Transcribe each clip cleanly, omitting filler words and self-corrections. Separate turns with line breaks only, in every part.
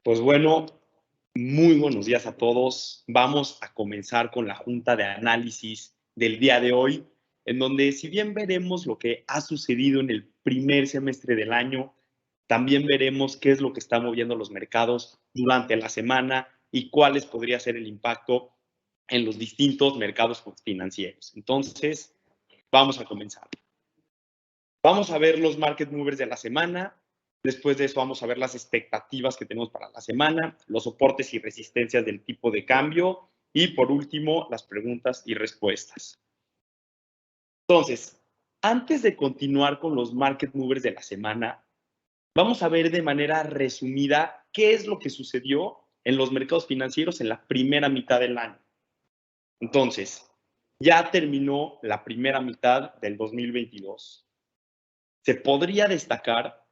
Pues bueno, muy buenos días a todos. Vamos a comenzar con la junta de análisis del día de hoy, en donde si bien veremos lo que ha sucedido en el primer semestre del año, también veremos qué es lo que está moviendo los mercados durante la semana y cuáles podría ser el impacto en los distintos mercados financieros. Entonces, vamos a comenzar. Vamos a ver los market movers de la semana. Después de eso vamos a ver las expectativas que tenemos para la semana, los soportes y resistencias del tipo de cambio y por último las preguntas y respuestas. Entonces, antes de continuar con los market movers de la semana, vamos a ver de manera resumida qué es lo que sucedió en los mercados financieros en la primera mitad del año. Entonces, ya terminó la primera mitad del 2022. Se podría destacar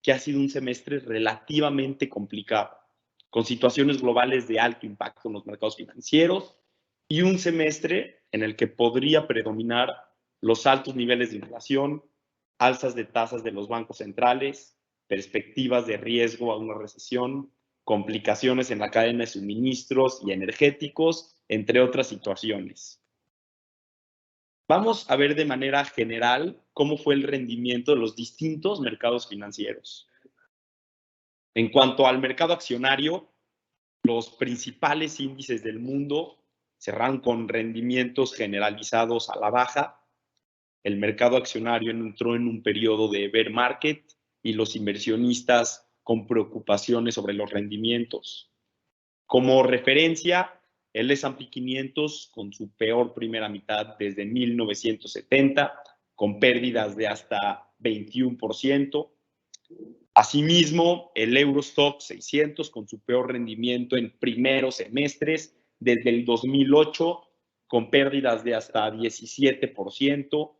que ha sido un semestre relativamente complicado, con situaciones globales de alto impacto en los mercados financieros y un semestre en el que podría predominar los altos niveles de inflación, alzas de tasas de los bancos centrales, perspectivas de riesgo a una recesión, complicaciones en la cadena de suministros y energéticos, entre otras situaciones. Vamos a ver de manera general cómo fue el rendimiento de los distintos mercados financieros. En cuanto al mercado accionario, los principales índices del mundo cerraron con rendimientos generalizados a la baja. El mercado accionario entró en un periodo de bear market y los inversionistas con preocupaciones sobre los rendimientos. Como referencia, el S&P 500 con su peor primera mitad desde 1970, con pérdidas de hasta 21%. Asimismo, el Eurostoxx 600 con su peor rendimiento en primeros semestres desde el 2008, con pérdidas de hasta 17%.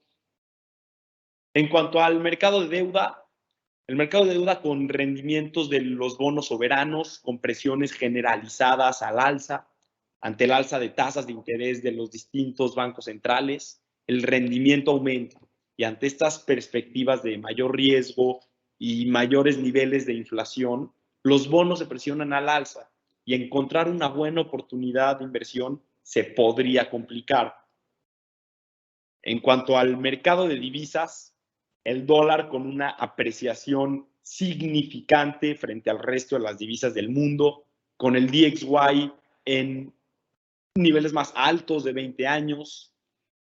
En cuanto al mercado de deuda, el mercado de deuda con rendimientos de los bonos soberanos, con presiones generalizadas al alza, ante el alza de tasas de interés de los distintos bancos centrales, el rendimiento aumenta y ante estas perspectivas de mayor riesgo y mayores niveles de inflación, los bonos se presionan al alza y encontrar una buena oportunidad de inversión se podría complicar. En cuanto al mercado de divisas, el dólar con una apreciación significante frente al resto de las divisas del mundo, con el DXY en niveles más altos de 20 años.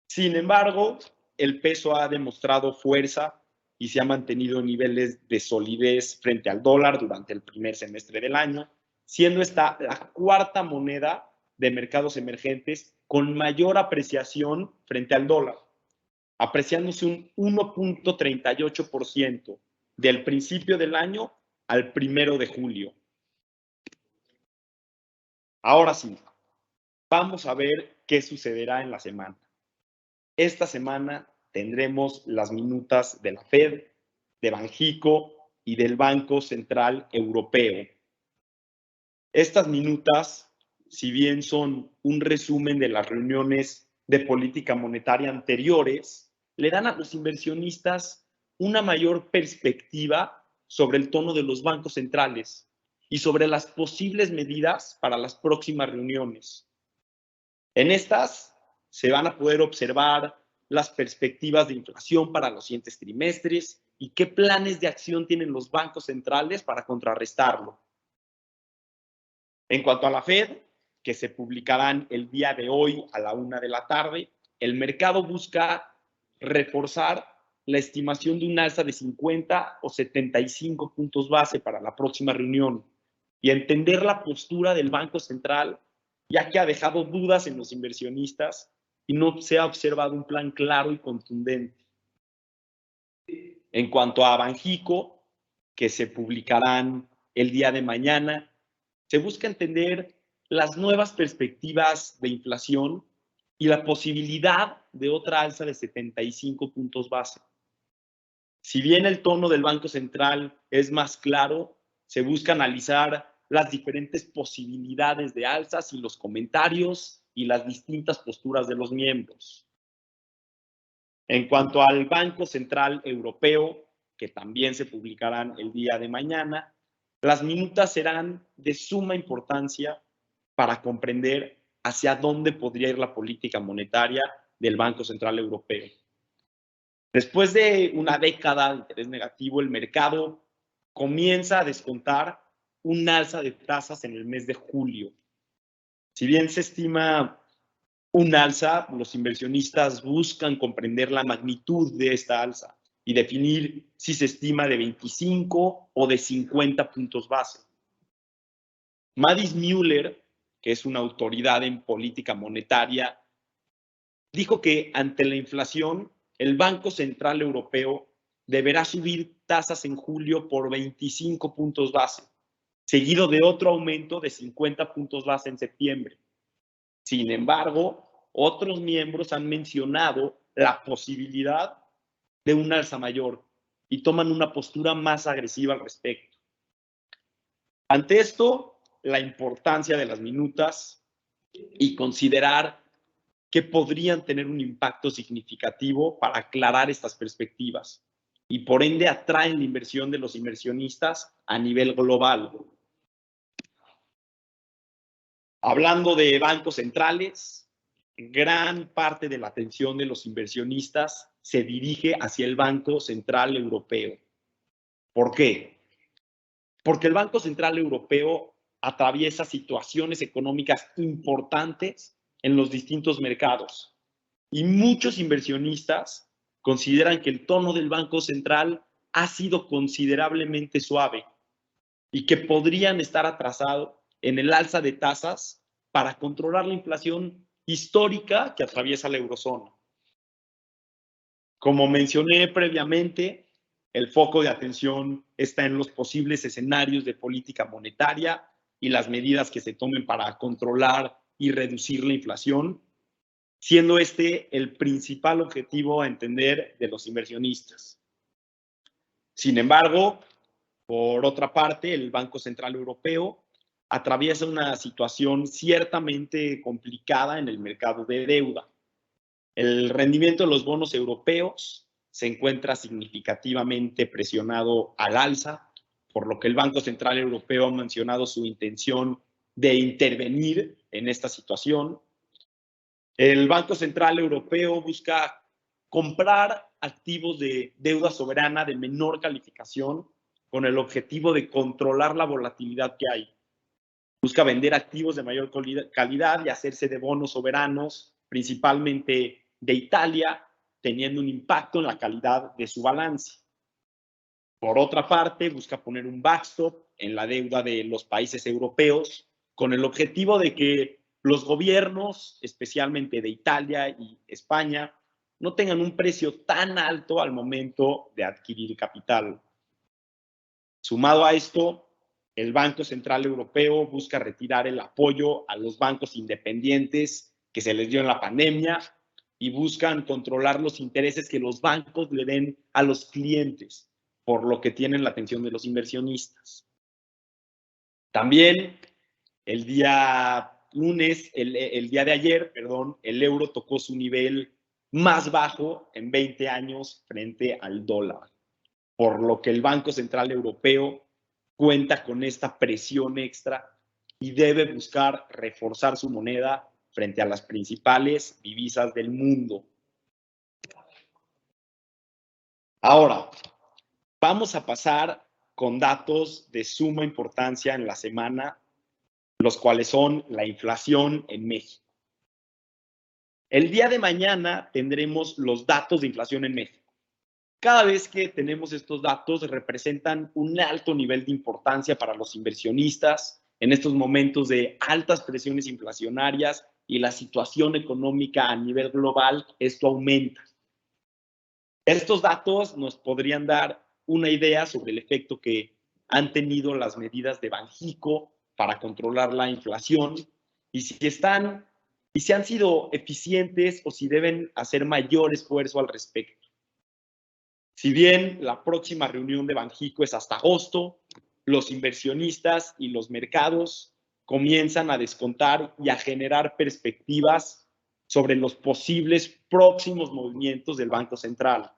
Sin embargo, el peso ha demostrado fuerza y se ha mantenido en niveles de solidez frente al dólar durante el primer semestre del año, siendo esta la cuarta moneda de mercados emergentes con mayor apreciación frente al dólar, apreciándose un 1.38% del principio del año al 1 de julio. Ahora sí, vamos a ver qué sucederá en la semana. Esta semana tendremos las minutas de la Fed, de Banxico y del Banco Central Europeo. Estas minutas, si bien son un resumen de las reuniones de política monetaria anteriores, le dan a los inversionistas una mayor perspectiva sobre el tono de los bancos centrales y sobre las posibles medidas para las próximas reuniones. En estas se van a poder observar las perspectivas de inflación para los siguientes trimestres y qué planes de acción tienen los bancos centrales para contrarrestarlo. En cuanto a la Fed, que se publicarán el día de hoy a la 1 de la tarde, el mercado busca reforzar la estimación de un alza de 50 o 75 puntos base para la próxima reunión y entender la postura del Banco Central, ya que ha dejado dudas en los inversionistas y no se ha observado un plan claro y contundente. En cuanto a Banxico, que se publicarán el día de mañana, se busca entender las nuevas perspectivas de inflación y la posibilidad de otra alza de 75 puntos base. Si bien el tono del Banco Central es más claro, se busca analizar las diferentes posibilidades de alzas y los comentarios y las distintas posturas de los miembros. En cuanto al Banco Central Europeo, que también se publicarán el día de mañana, Las minutas serán de suma importancia para comprender hacia dónde podría ir la política monetaria del Banco Central Europeo. Después de una década de interés negativo, el mercado comienza a descontar un alza de tasas en el mes de julio. Si bien se estima un alza, los inversionistas buscan comprender la magnitud de esta alza y definir si se estima de 25 o de 50 puntos base. Madis Müller, que es una autoridad en política monetaria, dijo que ante la inflación, el Banco Central Europeo deberá subir tasas en julio por 25 puntos base, seguido de otro aumento de 50 puntos base en septiembre. Sin embargo, otros miembros han mencionado la posibilidad de un alza mayor y toman una postura más agresiva al respecto. Ante esto, la importancia de las minutas y considerar que podrían tener un impacto significativo para aclarar estas perspectivas y por ende atraen la inversión de los inversionistas a nivel global. Hablando de bancos centrales, gran parte de la atención de los inversionistas se dirige hacia el Banco Central Europeo. ¿Por qué? Porque el Banco Central Europeo atraviesa situaciones económicas importantes en los distintos mercados y muchos inversionistas consideran que el tono del Banco Central ha sido considerablemente suave y que podrían estar atrasados en el alza de tasas para controlar la inflación histórica que atraviesa la eurozona. Como mencioné previamente, el foco de atención está en los posibles escenarios de política monetaria y las medidas que se tomen para controlar y reducir la inflación, siendo este el principal objetivo a entender de los inversionistas. Sin embargo, por otra parte, el Banco Central Europeo atraviesa una situación ciertamente complicada en el mercado de deuda. El rendimiento de los bonos europeos se encuentra significativamente presionado al alza, por lo que el Banco Central Europeo ha mencionado su intención de intervenir en esta situación. El Banco Central Europeo busca comprar activos de deuda soberana de menor calificación con el objetivo de controlar la volatilidad que hay. Busca vender activos de mayor calidad y hacerse de bonos soberanos, principalmente de Italia, teniendo un impacto en la calidad de su balance. Por otra parte, busca poner un backstop en la deuda de los países europeos con el objetivo de que los gobiernos, especialmente de Italia y España, no tengan un precio tan alto al momento de adquirir capital. Sumado a esto, el Banco Central Europeo busca retirar el apoyo a los bancos independientes que se les dio en la pandemia y buscan controlar los intereses que los bancos le den a los clientes, por lo que tienen la atención de los inversionistas. También el día lunes, el día de ayer, perdón, el euro tocó su nivel más bajo en 20 años frente al dólar, por lo que el Banco Central Europeo cuenta con esta presión extra y debe buscar reforzar su moneda frente a las principales divisas del mundo. Ahora, vamos a pasar con datos de suma importancia en la semana, los cuales son la inflación en México. El día de mañana tendremos los datos de inflación en México. Cada vez que tenemos estos datos representan un alto nivel de importancia para los inversionistas en estos momentos de altas presiones inflacionarias y la situación económica a nivel global, esto aumenta. Estos datos nos podrían dar una idea sobre el efecto que han tenido las medidas de Banxico para controlar la inflación y si han sido eficientes o si deben hacer mayor esfuerzo al respecto. Si bien la próxima reunión de Banxico es hasta agosto, los inversionistas y los mercados comienzan a descontar y a generar perspectivas sobre los posibles próximos movimientos del Banco Central.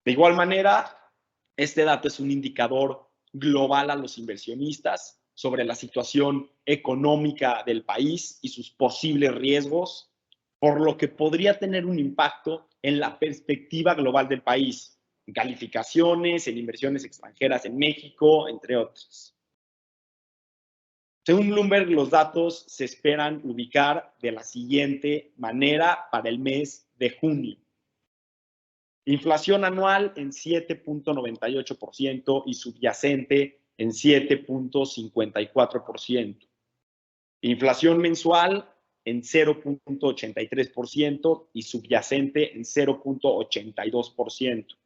De igual manera, este dato es un indicador global a los inversionistas sobre la situación económica del país y sus posibles riesgos, por lo que podría tener un impacto en la perspectiva global del país, en calificaciones, en inversiones extranjeras en México, entre otras. Según Bloomberg, los datos se esperan ubicar de la siguiente manera para el mes de junio. Inflación anual en 7.98% y subyacente en 7.54%. Inflación mensual en 0.83% y subyacente en 0.82%.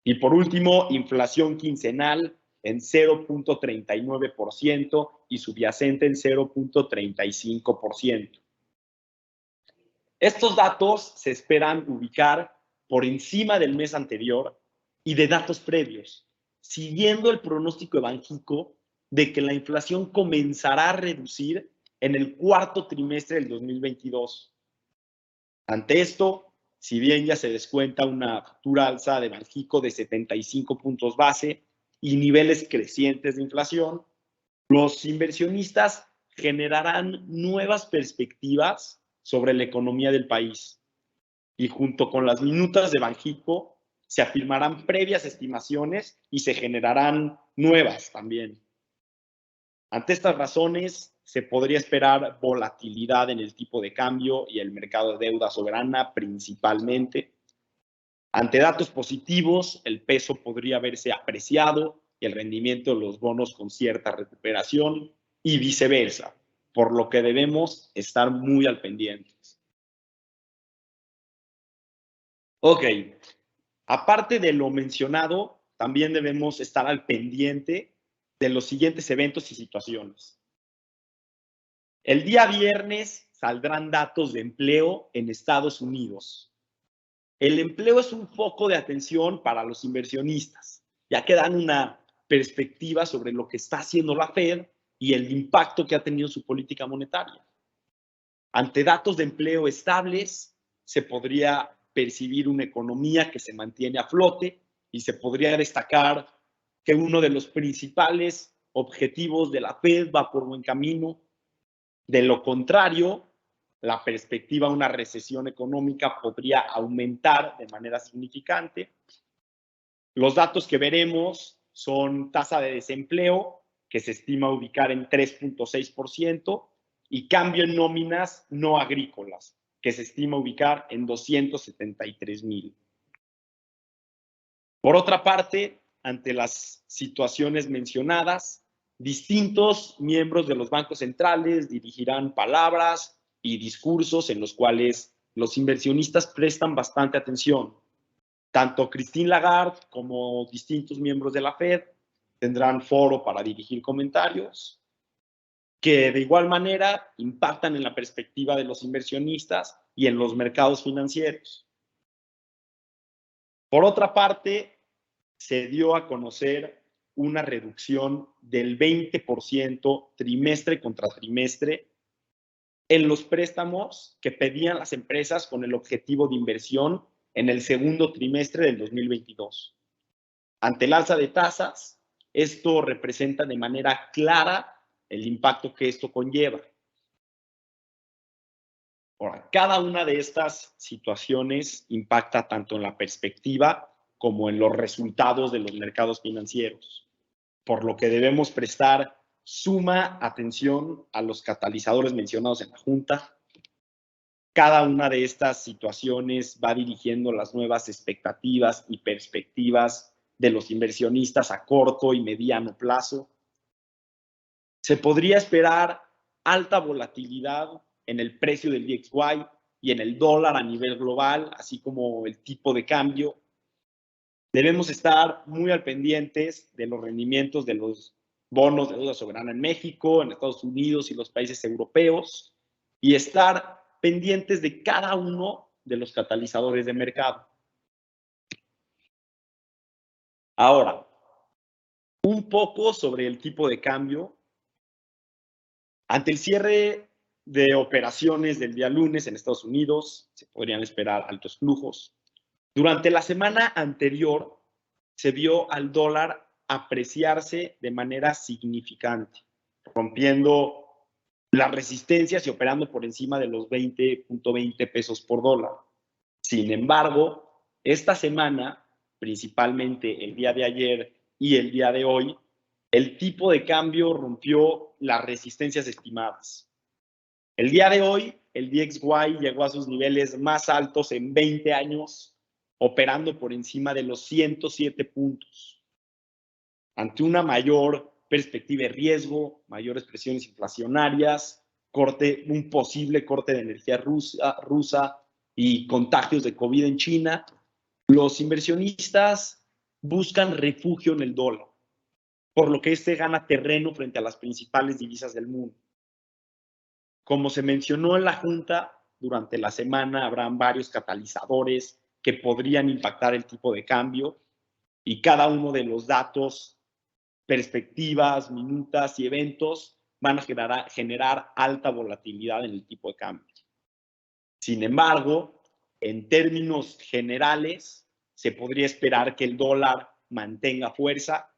Y por último, inflación quincenal en 0.39% y subyacente en 0.35%. Estos datos se esperan ubicar por encima del mes anterior y de datos previos, siguiendo el pronóstico de Banxico de que la inflación comenzará a reducir en el cuarto trimestre del 2022. Ante esto, si bien ya se descuenta una futura alza de Banxico de 75 puntos base y niveles crecientes de inflación, los inversionistas generarán nuevas perspectivas sobre la economía del país y junto con las minutas de Banxico se afirmarán previas estimaciones y se generarán nuevas también. Ante estas razones, se podría esperar volatilidad en el tipo de cambio y el mercado de deuda soberana principalmente. Ante datos positivos, el peso podría verse apreciado y el rendimiento de los bonos con cierta recuperación y viceversa, por lo que debemos estar muy al pendientes. Ok, aparte de lo mencionado, también debemos estar al pendiente de los siguientes eventos y situaciones. El día viernes saldrán datos de empleo en Estados Unidos. El empleo es un foco de atención para los inversionistas, ya que dan una perspectiva sobre lo que está haciendo la Fed y el impacto que ha tenido su política monetaria. Ante datos de empleo estables, se podría percibir una economía que se mantiene a flote y se podría destacar que uno de los principales objetivos de la Fed va por buen camino. De lo contrario, la perspectiva de una recesión económica podría aumentar de manera significante. Los datos que veremos son tasa de desempleo, que se estima ubicar en 3.6%, y cambio en nóminas no agrícolas, que se estima ubicar en 273,000. Por otra parte, ante las situaciones mencionadas, distintos miembros de los bancos centrales dirigirán palabras y discursos en los cuales los inversionistas prestan bastante atención. Tanto Christine Lagarde como distintos miembros de la Fed tendrán foro para dirigir comentarios que de igual manera impactan en la perspectiva de los inversionistas y en los mercados financieros. Por otra parte, se dio a conocer una reducción del 20% trimestre contra trimestre en los préstamos que pedían las empresas con el objetivo de inversión en el segundo trimestre del 2022. Ante el alza de tasas, esto representa de manera clara el impacto que esto conlleva. Ahora, cada una de estas situaciones impacta tanto en la perspectiva como en los resultados de los mercados financieros, por lo que debemos prestar suma atención a los catalizadores mencionados en la Junta. Cada una de estas situaciones va dirigiendo las nuevas expectativas y perspectivas de los inversionistas a corto y mediano plazo. Se podría esperar alta volatilidad en el precio del DXY y en el dólar a nivel global, así como el tipo de cambio. Debemos estar muy al pendientes de los rendimientos de los bonos de deuda soberana en México, en Estados Unidos y los países europeos, y estar pendientes de cada uno de los catalizadores de mercado. Ahora, un poco sobre el tipo de cambio. Ante el cierre de operaciones del día lunes en Estados Unidos, se podrían esperar altos flujos. Durante la semana anterior, se vio al dólar apreciarse de manera significante, rompiendo las resistencias y operando por encima de los 20.20 pesos por dólar. Sin embargo, esta semana, principalmente el día de ayer y el día de hoy, el tipo de cambio rompió las resistencias estimadas. El día de hoy, el DXY llegó a sus niveles más altos en 20 años, operando por encima de los 107 puntos. Ante una mayor perspectiva de riesgo, mayores presiones inflacionarias, un posible corte de energía rusa y contagios de COVID en China, los inversionistas buscan refugio en el dólar, por lo que este gana terreno frente a las principales divisas del mundo. Como se mencionó en la Junta, durante la semana habrán varios catalizadores que podrían impactar el tipo de cambio y cada uno de los datos, perspectivas, minutas y eventos van a generar alta volatilidad en el tipo de cambio. Sin embargo, en términos generales, se podría esperar que el dólar mantenga fuerza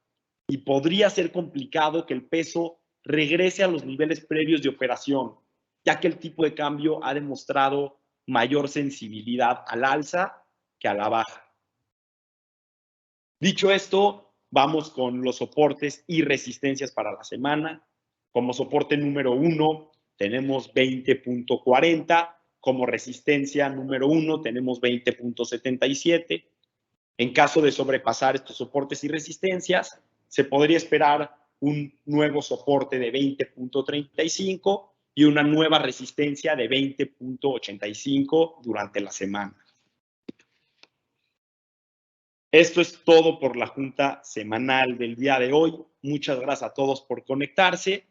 y podría ser complicado que el peso regrese a los niveles previos de operación, ya que el tipo de cambio ha demostrado mayor sensibilidad al alza que a la baja. Dicho esto, vamos con los soportes y resistencias para la semana. Como soporte número 1 tenemos 20.40, como resistencia número 1 tenemos 20.77. En caso de sobrepasar estos soportes y resistencias, se podría esperar un nuevo soporte de 20.35 y una nueva resistencia de 20.85 durante la semana. Esto es todo por la junta semanal del día de hoy. Muchas gracias a todos por conectarse